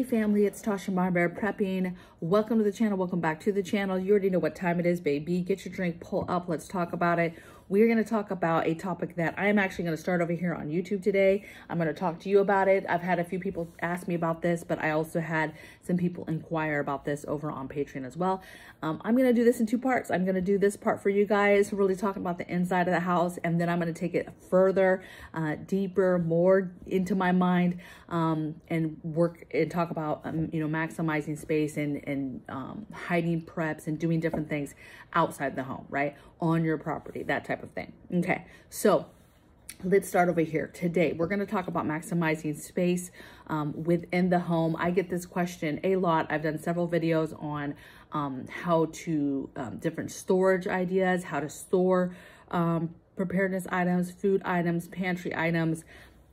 family, it's Tasha MAMABEAR Prepping. Welcome to the channel. Welcome back to the channel. You already know what time it is, baby. Get your drink, pull up, let's talk about it. We're going to talk about a topic that I am actually going to start over here on YouTube today. I'm going to talk to you about it. I've had a few people ask me about this, but I also had some people inquire about this over on Patreon as well. I'm going to do this in two parts. I'm going to do this part for you guys, really talking about the inside of the house, and then I'm going to take it further, deeper, more into my mind, and work and talk about, maximizing space and hiding preps and doing different things outside the home, right? On your property, that type of thing. Okay, so let's start over here. Today, we're going to talk about maximizing space within the home. I get this question a lot. I've done several videos on how to, different storage ideas, how to store preparedness items, food items, pantry items,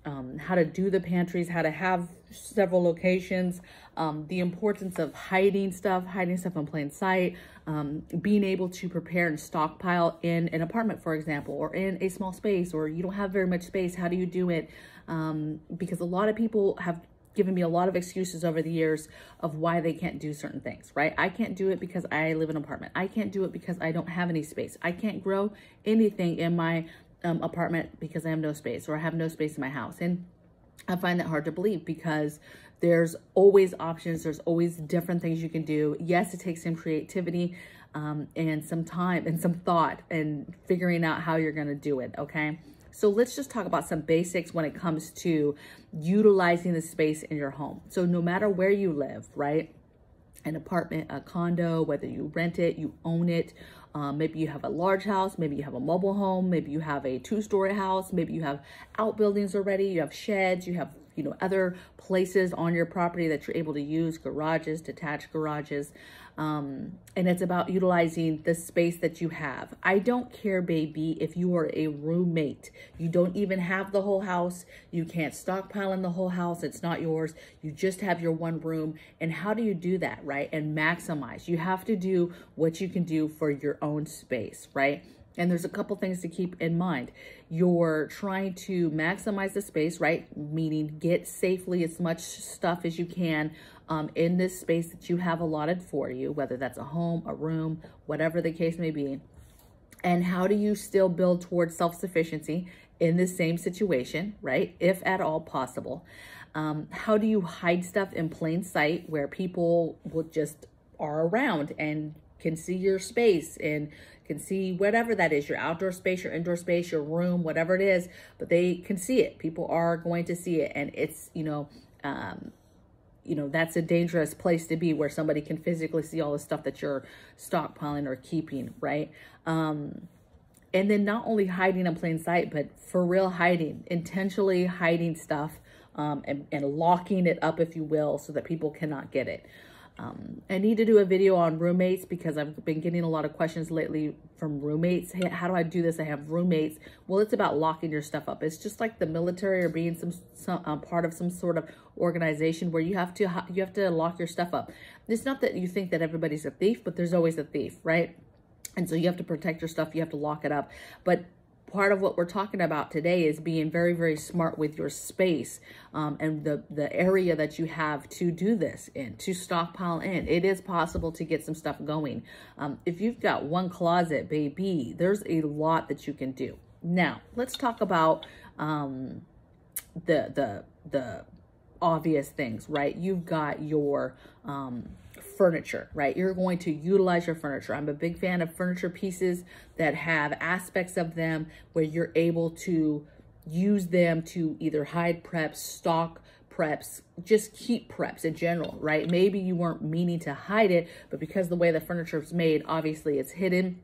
how to do the pantries, how to have several locations, the importance of hiding stuff in plain sight, being able to prepare and stockpile in an apartment, for example, or in a small space, or you don't have very much space. How do you do it? Because a lot of people have given me a lot of excuses over the years of why they can't do certain things, right? I can't do it because I live in an apartment. I can't do it because I don't have any space. I can't grow anything in my apartment because I have no space, or I have no space in my house. And I find that hard to believe because there's always options. There's always different things you can do. Yes, it takes some creativity and some time and some thought and figuring out how you're going to do it. Okay. So let's just talk about some basics when it comes to utilizing the space in your home. So no matter where you live, right? An apartment, a condo, whether you rent it, you own it. Maybe you have a large house, maybe you have a mobile home, maybe you have a two-story house, maybe you have outbuildings already, you have sheds, you have, other places on your property that you're able to use, garages, detached garages. And it's about utilizing the space that you have. I don't care, baby, if you are a roommate. You don't even have the whole house. You can't stockpile in the whole house. It's not yours. You just have your one room. And how do you do that, right? And maximize. You have to do what you can do for your own space, right? And there's a couple things to keep in mind. You're trying to maximize the space, right? Meaning get safely as much stuff as you can in this space that you have allotted for you, whether that's a home, a room, whatever the case may be. And how do you still build towards self-sufficiency in the same situation, right? If at all possible. How do you hide stuff in plain sight where people will just are around and can see your space and can see whatever that is, your outdoor space, your indoor space, your room, whatever it is, but they can see it. People are going to see it. And it's, that's a dangerous place to be where somebody can physically see all the stuff that you're stockpiling or keeping, right? And then not only hiding in plain sight, but for real hiding, intentionally hiding stuff and locking it up, if you will, so that people cannot get it. I need to do a video on roommates because I've been getting a lot of questions lately from roommates. Hey, how do I do this? I have roommates. Well, it's about locking your stuff up. It's just like the military or being some part of some sort of organization where you have to lock your stuff up. It's not that you think that everybody's a thief, but there's always a thief, right? And so you have to protect your stuff. You have to lock it up. But part of what we're talking about today is being very, very smart with your space and the area that you have to do this in, to stockpile in. It is possible to get some stuff going. If you've got one closet, baby, there's a lot that you can do. Now, let's talk about the obvious things, right? You've got your furniture, right? You're going to utilize your furniture. I'm a big fan of furniture pieces that have aspects of them where you're able to use them to either hide preps, stock preps, just keep preps in general, right? Maybe you weren't meaning to hide it, but because the way the furniture is made, obviously it's hidden.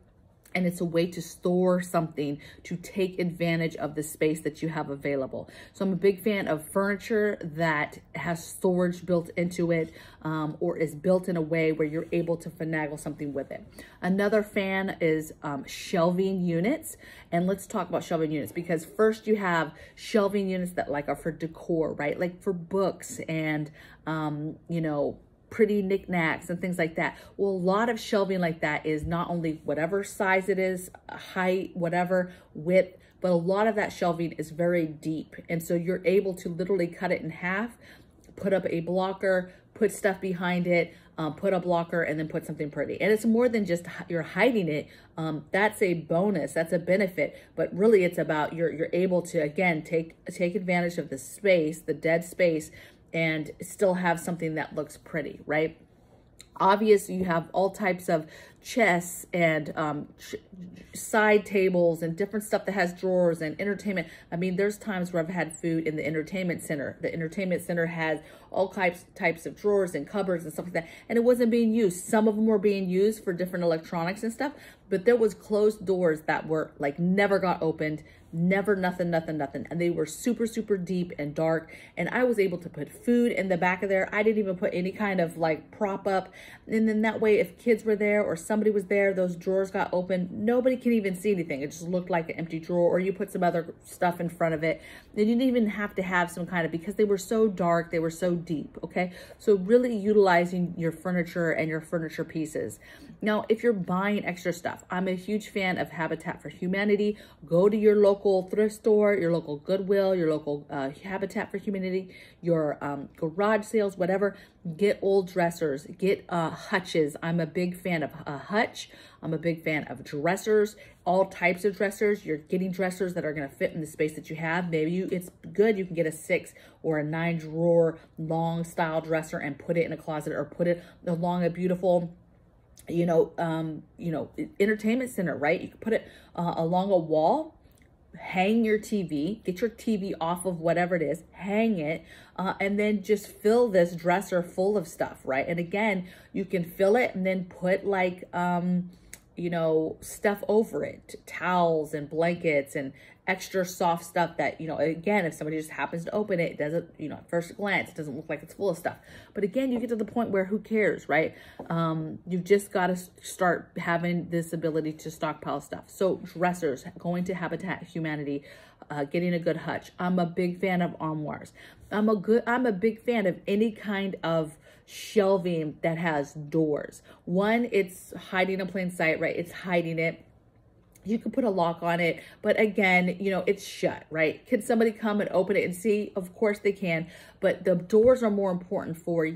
And it's a way to store something, to take advantage of the space that you have available. So I'm a big fan of furniture that has storage built into it or is built in a way where you're able to finagle something with it. Another fan is shelving units. And let's talk about shelving units because first you have shelving units that are for decor, right? Like for books and, pretty knickknacks and things like that. Well, a lot of shelving like that is not only whatever size it is, height, whatever, width, but a lot of that shelving is very deep. And so you're able to literally cut it in half, put up a blocker, put stuff behind it, put a blocker, and then put something pretty. And it's more than just you're hiding it. That's a bonus, that's a benefit, but really it's about you're able to, again, take advantage of the space, the dead space, and still have something that looks pretty, right? Obviously, you have all types of chests and side tables and different stuff that has drawers and entertainment. I mean, there's times where I've had food in the entertainment center. The entertainment center has all types of drawers and cupboards and stuff like that, and it wasn't being used. Some of them were being used for different electronics and stuff, but there was closed doors that were like never got opened, never, nothing. And they were super, super deep and dark. And I was able to put food in the back of there. I didn't even put any kind of like prop up. And then that way, if kids were there or somebody was there, those drawers got open. Nobody can even see anything. It just looked like an empty drawer, or you put some other stuff in front of it. They didn't even have to have some kind of, because they were so dark, they were so deep. Okay. So really utilizing your furniture and your furniture pieces. Now, if you're buying extra stuff, I'm a huge fan of Habitat for Humanity. Go to your local thrift store, your local Goodwill, your local Habitat for Humanity, your garage sales, whatever. Get old dressers, get hutches. I'm a big fan of a hutch. I'm a big fan of dressers, all types of dressers. You're getting dressers that are going to fit in the space that you have. Maybe it's good. You can get a 6 or a 9 drawer long style dresser and put it in a closet, or put it along a beautiful, entertainment center, right? You can put it along a wall, hang your TV, get your TV off of whatever it is, hang it, and then just fill this dresser full of stuff, right? And again, you can fill it and then put like, stuff over it, towels and blankets and extra soft stuff that, again, if somebody just happens to open it, it doesn't, at first glance, it doesn't look like it's full of stuff. But again, you get to the point where who cares, right? You've just got to start having this ability to stockpile stuff. So dressers, going to Habitat Humanity, getting a good hutch. I'm a big fan of armoires. I'm a big fan of any kind of shelving that has doors. One, it's hiding in plain sight, right? It's hiding it. You can put a lock on it, but again, it's shut, right? Can somebody come and open it and see? Of course they can, but the doors are more important for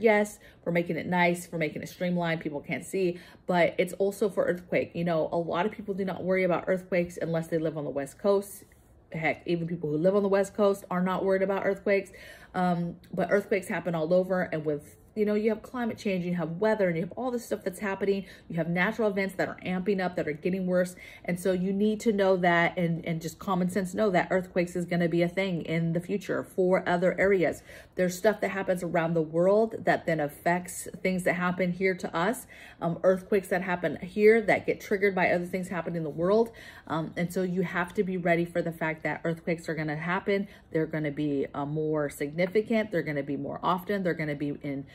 making it nice, for making it streamlined, people can't see, but it's also for earthquake. A lot of people do not worry about earthquakes unless they live on the West Coast. Heck, even people who live on the West Coast are not worried about earthquakes, but earthquakes happen all over, and with you have climate change, you have weather, and you have all this stuff that's happening. You have natural events that are amping up, that are getting worse. And so you need to know that, and just common sense know that earthquakes is going to be a thing in the future for other areas. There's stuff that happens around the world that then affects things that happen here to us. Earthquakes that happen here that get triggered by other things happening in the world. And so you have to be ready for the fact that earthquakes are going to happen. They're going to be more significant. They're going to be more often. They're going to be in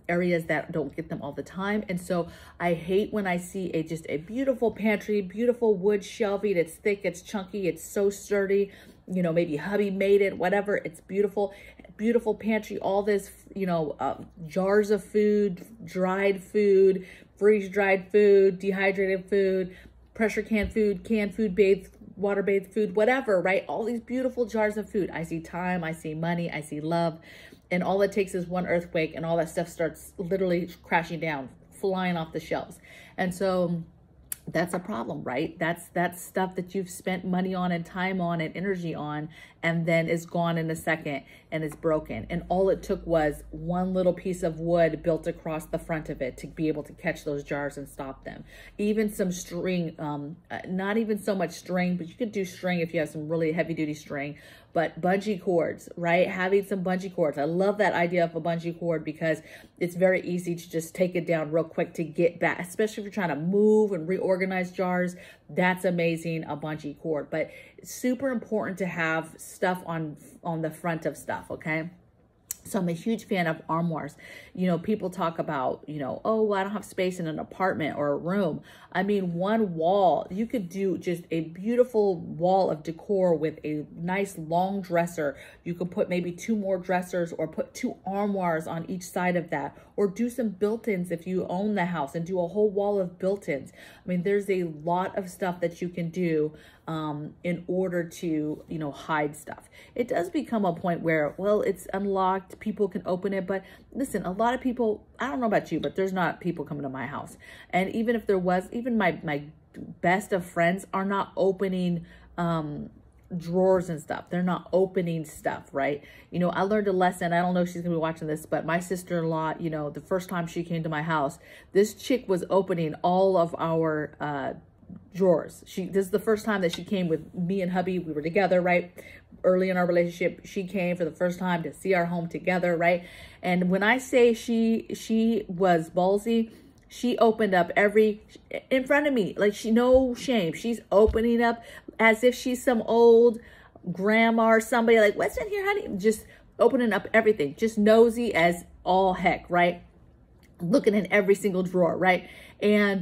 areas that don't get them all the time. And so I hate when I see just a beautiful pantry, beautiful wood shelving. It's thick, it's chunky, it's so sturdy. Maybe hubby made it, whatever. It's beautiful, beautiful pantry. All this, jars of food, dried food, freeze-dried food, dehydrated food, pressure canned food, bathed, water-bathed food, whatever, right? All these beautiful jars of food. I see time, I see money, I see love. And all it takes is one earthquake and all that stuff starts literally crashing down, flying off the shelves. And so that's a problem, right? That's stuff that you've spent money on and time on and energy on, and then is gone in a second and is broken. And all it took was one little piece of wood built across the front of it to be able to catch those jars and stop them. Even some string, not even so much string, but you could do string if you have some really heavy duty string, but bungee cords, right? Having some bungee cords. I love that idea of a bungee cord because it's very easy to just take it down real quick to get back, especially if you're trying to move and reorganize jars. That's amazing, a bungee cord. But it's super important to have stuff on the front of stuff, okay? So I'm a huge fan of armoires. People talk about, oh, well, I don't have space in an apartment or a room. I mean, one wall, you could do just a beautiful wall of decor with a nice long dresser. You could put maybe 2 more dressers, or put 2 armoires on each side of that, or do some built-ins if you own the house and do a whole wall of built-ins. I mean, there's a lot of stuff that you can do in order to, hide stuff. It does become a point where, well, it's unlocked, people can open it. But listen, a lot of people, I don't know about you, but there's not people coming to my house. And even if there was, even my best of friends are not opening drawers and stuff. They're not opening stuff, right? You know, I learned a lesson. I don't know if she's gonna be watching this, but my sister-in-law, you know, the first time she came to my house, this chick was opening all of our drawers. This is the first time that she came with me and hubby. We were together, right? Early in our relationship, she came for the first time to see our home together, right? And when I say she was ballsy, she opened up in front of me, like no shame. She's opening up as if she's some old grandma or somebody, like, what's in here, honey? Just opening up everything, just nosy as all heck, right? Looking in every single drawer, right? And,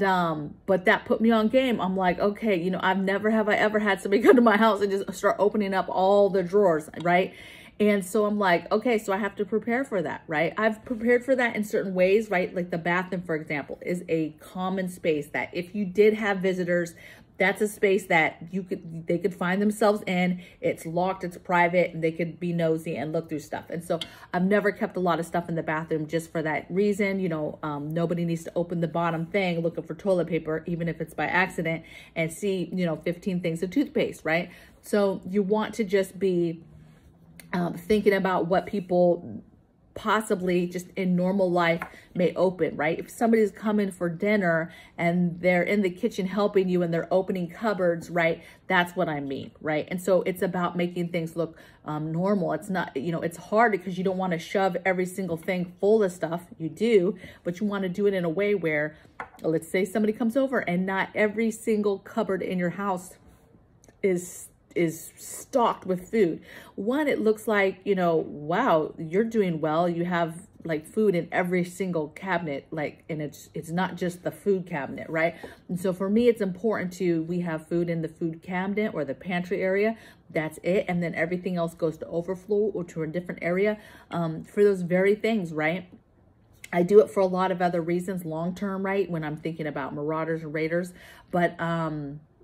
but that put me on game. I'm like, okay, you know, have I ever had somebody come to my house and just start opening up all the drawers, right? And so I'm like, okay, so I have to prepare for that, right? I've prepared for that in certain ways, right? Like the bathroom, for example, is a common space that if you did have visitors, that's a space that they could find themselves in. It's locked, it's private, and they could be nosy and look through stuff. And so I've never kept a lot of stuff in the bathroom just for that reason. You know, nobody needs to open the bottom thing looking for toilet paper, even if it's by accident, and see, you know, 15 things of toothpaste, right? So you want to just be thinking about what people possibly just in normal life may open, right? If somebody's coming for dinner and they're in the kitchen helping you and they're opening cupboards, right? That's what I mean, right? And so it's about making things look normal. It's not, you know, it's hard because you don't want to shove every single thing full of stuff. You do, but you want to do it in a way where, let's say somebody comes over and not every single cupboard in your house is stocked with food. One, it looks like, you know, wow, you're doing well. You have like food in every single cabinet, like, and it's not just the food cabinet, right? And so for me, it's important we have food in the food cabinet or the pantry area. That's it. And then everything else goes to overflow or to a different area for those very things, right? I do it for a lot of other reasons, long-term, right? When I'm thinking about marauders and raiders, but,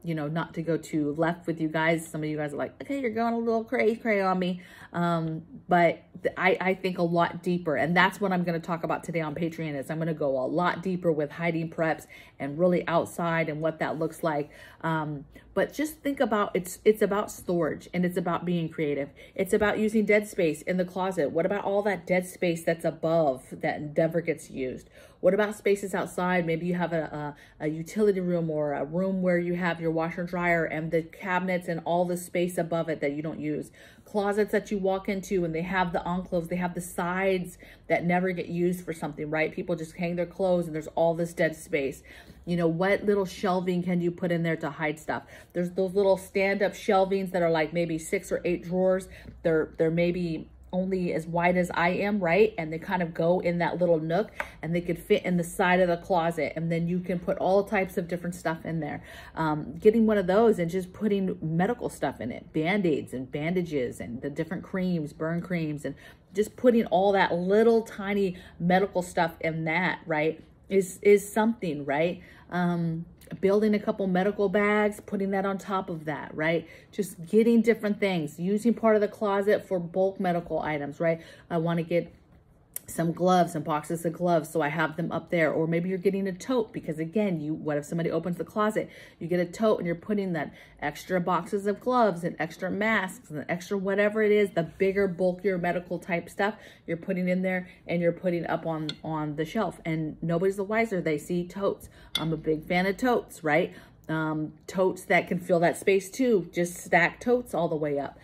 you know, not to go too left with you guys. Some of you guys are like, okay, you're going a little cray on me. But I think a lot deeper. And that's what I'm going to talk about today on Patreon is I'm going to go a lot deeper with hiding preps and really outside and what that looks like. But just think about, it's about storage and it's about being creative. It's about using dead space in the closet. What about all that dead space that's above that never gets used? What about spaces outside? Maybe you have a utility room or a room where you have your washer and dryer and the cabinets and all the space above it that you don't use. Closets that you walk into and they have the enclosed, they have the sides that never get used for something, right? People just hang their clothes and there's all this dead space. You know, what little shelving can you put in there to hide stuff? There's those little stand-up shelvings that are like maybe 6 or 8 drawers. They're maybe only as wide as I am, right? And they kind of go in that little nook and they could fit in the side of the closet. And then you can put all types of different stuff in there. Getting one of those and just putting medical stuff in it, Band-Aids and bandages and the different creams, burn creams, and just putting all that little tiny medical stuff in that, right? Is something, right? Building a couple medical bags, putting that on top of that, right? Just getting different things, using part of the closet for bulk medical items, right? I want to get some gloves, some boxes of gloves, so I have them up there. Or maybe you're getting a tote because again, what if somebody opens the closet, you get a tote and you're putting that extra boxes of gloves and extra masks and extra whatever it is, the bigger, bulkier medical type stuff you're putting in there and you're putting up on the shelf. And nobody's the wiser. They see totes. I'm a big fan of totes, right? Totes that can fill that space too. Just stack totes all the way up.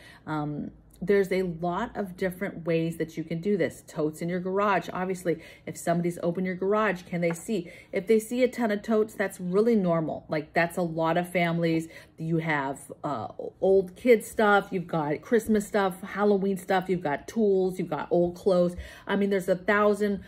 There's a lot of different ways that you can do this. Totes in your garage. Obviously, if somebody's open your garage, can they see? If they see a ton of totes, that's really normal. Like that's a lot of families. You have old kid stuff. You've got Christmas stuff, Halloween stuff. You've got tools. You've got old clothes. I mean, there's 1,000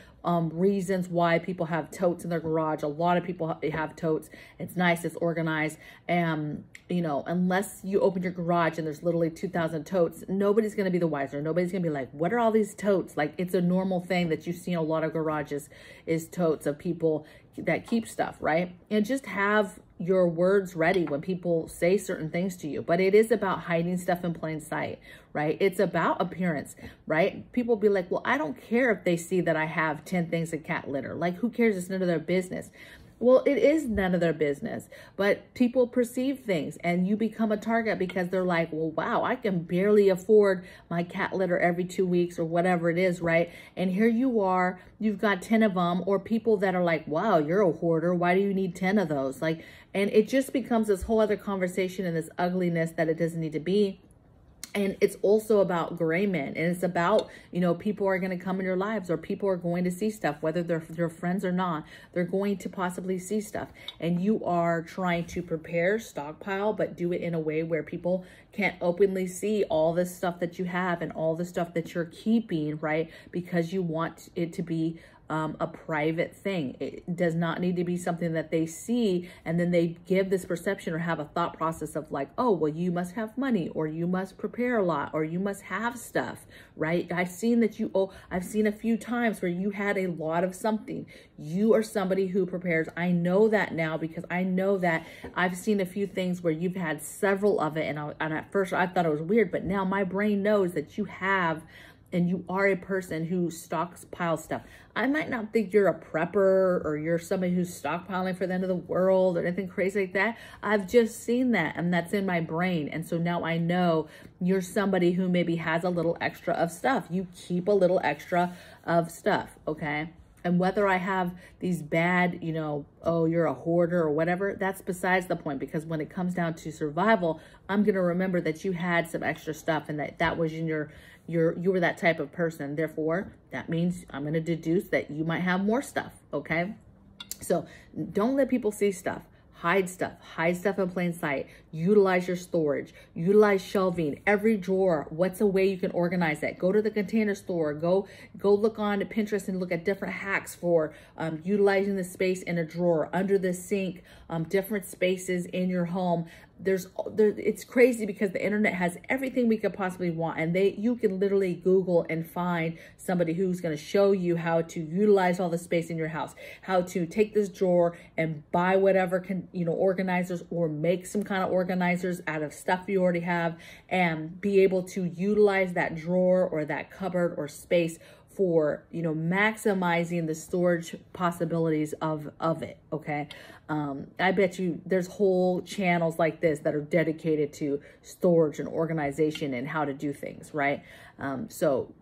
reasons why people have totes in their garage. A lot of people have totes. It's nice, it's organized. And, you know, unless you open your garage and there's literally 2,000 totes, nobody's going to be the wiser. Nobody's going to be like, what are all these totes? Like, it's a normal thing that you see in a lot of garages is totes of people that keep stuff, right? And just have your words ready when people say certain things to you. But it is about hiding stuff in plain sight, right? It's about appearance, right? People be like, well, I don't care if they see that I have 10 things of cat litter. Like, who cares? It's none of their business. Well, it is none of their business, but people perceive things, and you become a target because they're like, well, wow, I can barely afford my cat litter every 2 weeks or whatever it is, right? And here you are, you've got 10 of them, or people that are like, wow, you're a hoarder. Why do you need 10 of those? Like, and it just becomes this whole other conversation and this ugliness that it doesn't need to be. And it's also about gray men, and it's about, you know, people are going to come in your lives, or people are going to see stuff, whether they're your friends or not. They're going to possibly see stuff, and you are trying to prepare, stockpile, but do it in a way where people can't openly see all this stuff that you have and all the stuff that you're keeping, right? Because you want it to be a private thing. It does not need to be something that they see and then they give this perception or have a thought process of like, oh, well, you must have money, or you must prepare a lot, or you must have stuff, right? I've seen that I've seen a few times where you had a lot of something. You are somebody who prepares. I know that now because I know that I've seen a few things where you've had several of it. And at first I thought it was weird, but now my brain knows that you have, and you are a person who stockpiles stuff. I might not think you're a prepper or you're somebody who's stockpiling for the end of the world or anything crazy like that. I've just seen that, and that's in my brain. And so now I know you're somebody who maybe has a little extra of stuff. You keep a little extra of stuff, okay? And whether I have these bad, you know, oh, you're a hoarder or whatever, that's besides the point, because when it comes down to survival, I'm going to remember that you had some extra stuff and that was in you were that type of person. Therefore, that means I'm going to deduce that you might have more stuff, okay? So don't let people see stuff. Hide stuff in plain sight. Utilize your storage, utilize shelving, every drawer. What's a way you can organize that? Go to the Container Store, go look on Pinterest and look at different hacks for utilizing the space in a drawer, under the sink, different spaces in your home. It's crazy because the internet has everything we could possibly want, and you can literally Google and find somebody who's going to show you how to utilize all the space in your house, how to take this drawer and buy whatever organizers, or make some kind of organizers out of stuff you already have, and be able to utilize that drawer or that cupboard or space for, maximizing the storage possibilities of it. Okay. I bet you there's whole channels like this that are dedicated to storage and organization and how to do things, right? So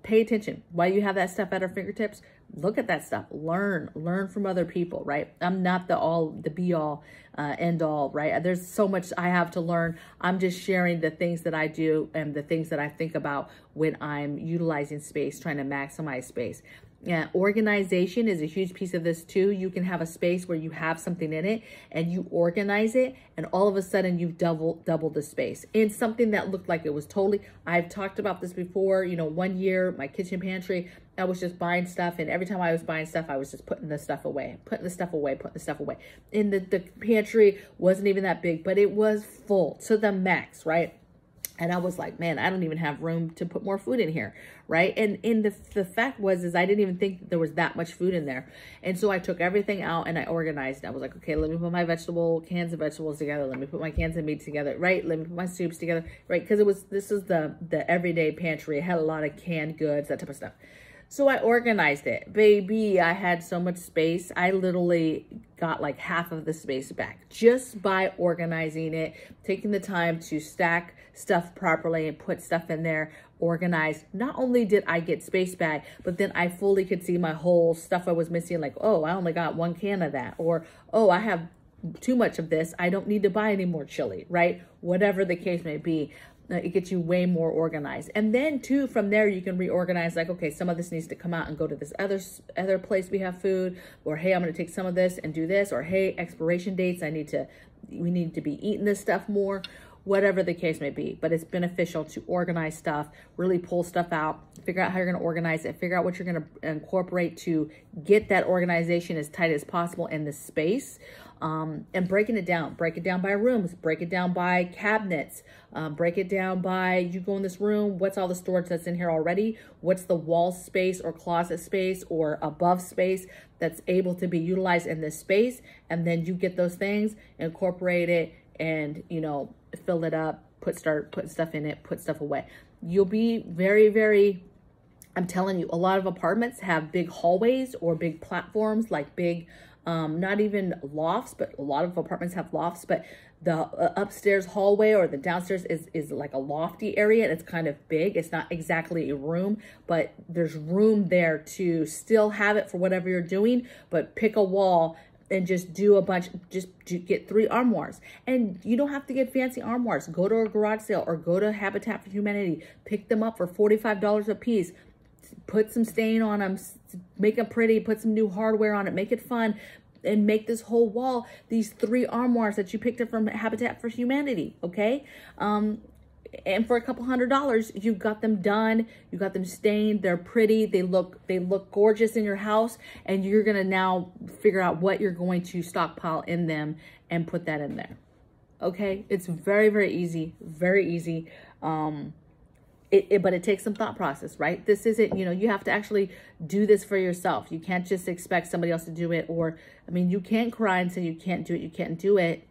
pay attention. While you have that stuff at our fingertips, look at that stuff, learn from other people, right? I'm not the be all, end all, right? There's so much I have to learn. I'm just sharing the things that I do and the things that I think about when I'm utilizing space, trying to maximize space. Yeah, organization is a huge piece of this too. You can have a space where you have something in it and you organize it, and all of a sudden you've doubled the space in something that looked like it was totally, I've talked about this before, 1 year, my kitchen pantry, I was just buying stuff, and every time I was buying stuff, I was just putting the stuff away. And the pantry wasn't even that big, but it was full to the max, right? And I was like, man, I don't even have room to put more food in here, right? And the fact is I didn't even think that there was that much food in there. And so I took everything out and I organized. I was like, okay, let me put my cans of vegetables together. Let me put my cans of meat together, right? Let me put my soups together, right? Because this is the everyday pantry. It had a lot of canned goods, that type of stuff. So I organized it. Baby, I had so much space. I literally got like half of the space back just by organizing it, taking the time to stack stuff properly and put stuff in there, organized. Not only did I get space back, but then I fully could see my whole stuff I was missing. Like, oh, I only got 1 can of that. Or, oh, I have too much of this. I don't need to buy any more chili, right? Whatever the case may be. It gets you way more organized. And then too, from there, you can reorganize, like, okay, some of this needs to come out and go to this other place we have food, or hey, I'm going to take some of this and do this, or hey, expiration dates, we need to be eating this stuff more, whatever the case may be. But it's beneficial to organize stuff, really pull stuff out, figure out how you're going to organize it, figure out what you're going to incorporate to get that organization as tight as possible in the space. and breaking it down by rooms, break it down by cabinets, break it down by, you go in this room, what's all the storage that's in here already? What's the wall space or closet space or above space that's able to be utilized in this space? And then you get those things, incorporate it, and, you know, fill it up, start putting stuff in it, put stuff away. You'll be very, very, I'm telling you, a lot of apartments have big hallways or big platforms, like big, not even lofts, but a lot of apartments have lofts, but the upstairs hallway or the downstairs is like a lofty area. And it's kind of big. It's not exactly a room, but there's room there to still have it for whatever you're doing, but pick a wall and just do a bunch, get 3 armoires. And you don't have to get fancy armoires. Go to a garage sale or go to Habitat for Humanity. Pick them up for $45 a piece. Put some stain on them, make them pretty, put some new hardware on it, make it fun, and make this whole wall these 3 armoires that you picked up from Habitat for Humanity, okay? And for a couple $100, you've got them done, you got them stained, they're pretty, they look gorgeous in your house, and you're gonna now figure out what you're going to stockpile in them and put that in there, okay? It's very, very easy, very easy. But it takes some thought process, right? This isn't, you know, you have to actually do this for yourself. You can't just expect somebody else to do it. Or, I mean, you can't cry and say you can't do it, you can't do it,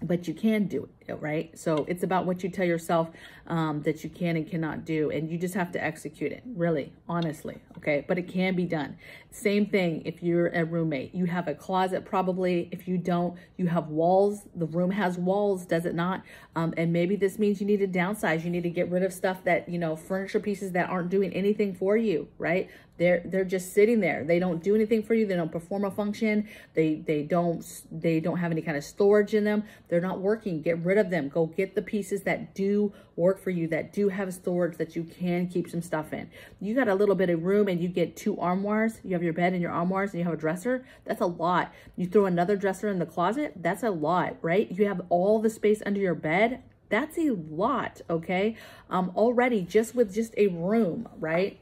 but you can do it, right? So it's about what you tell yourself that you can and cannot do, and you just have to execute it, really, honestly, okay? But it can be done. Same thing if you're a roommate. You have a closet probably. If you don't, you have walls. The room has walls, does it not? And maybe this means you need to downsize. You need to get rid of stuff that, you know, furniture pieces that aren't doing anything for you, right? They're just sitting there. They don't do anything for you. They don't perform a function. They don't have any kind of storage in them. They're not working. Get rid of them. Go get the pieces that do work for you, that do have storage, that you can keep some stuff in. You got a little bit of room and you get 2 armoires. You have your bed and your armoires and you have a dresser. That's a lot. You throw another dresser in the closet. That's a lot, right? You have all the space under your bed. That's a lot, okay? Already just with just a room, right?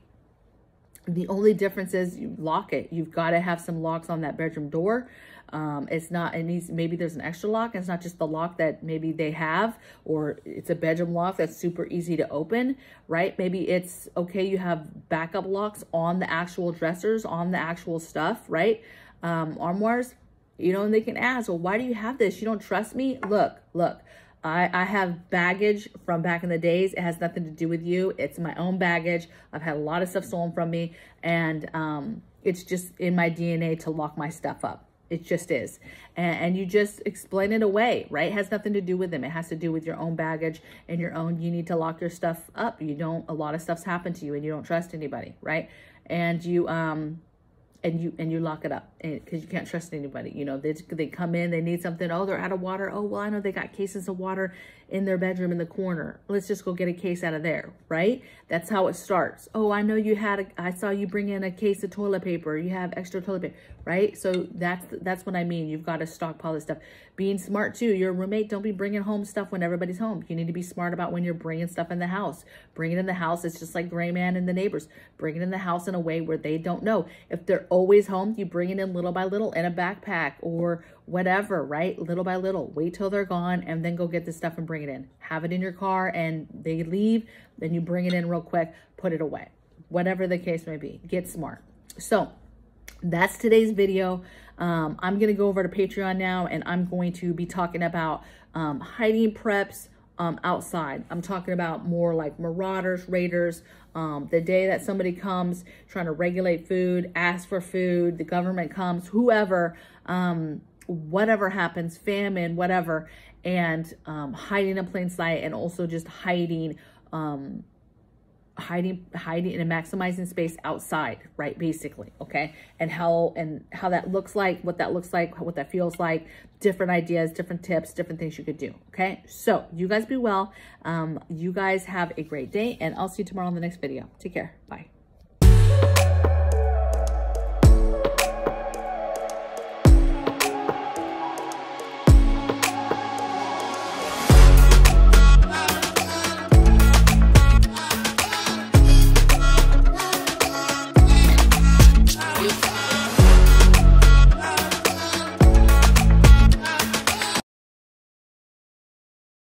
The only difference is you lock it. You've got to have some locks on that bedroom door. It's not, it needs, maybe there's an extra lock. It's not just the lock that maybe they have, or it's a bedroom lock that's super easy to open, right? Maybe it's okay. You have backup locks on the actual dressers, on the actual stuff, right? Armoires, you know, and they can ask, well, why do you have this? You don't trust me? Look, I have baggage from back in the days. It has nothing to do with you. It's my own baggage. I've had a lot of stuff stolen from me, and it's just in my DNA to lock my stuff up. It just is. And you just explain it away, right? It has nothing to do with them. It has to do with your own baggage and your own, you need to lock your stuff up. You don't, a lot of stuff's happened to you and you don't trust anybody, right? And you lock it up because you can't trust anybody. You know, they come in, they need something. Oh, they're out of water. Oh, well, I know they got cases of water in their bedroom in the corner. Let's just go get a case out of there, right? That's how it starts. Oh, I know you had, I saw you bring in a case of toilet paper. You have extra toilet paper, right? So that's what I mean. You've got to stockpile this stuff. Being smart too. Your roommate, don't be bringing home stuff when everybody's home. You need to be smart about when you're bringing stuff in the house. Bring it in the house. It's just like Gray Man and the neighbors. Bring it in the house in a way where they don't know. If they're always home, you bring it in little by little in a backpack or whatever, right? Little by little. Wait till they're gone and then go get the stuff and bring it in. Have it in your car and they leave, then you bring it in real quick, put it away. Whatever the case may be, get smart. So that's today's video. I'm going to go over to Patreon now and I'm going to be talking about hiding preps outside. I'm talking about more like marauders, raiders, the day that somebody comes trying to regulate food, ask for food, the government comes, whoever, whatever happens, famine, whatever, and hiding in plain sight, and also just hiding and maximizing space outside, right? Basically, okay? And how that looks like, what that looks like, what that feels like, different ideas, different tips, different things you could do, okay? So you guys be well. You guys have a great day, and I'll see you tomorrow on the next video. Take care. Bye.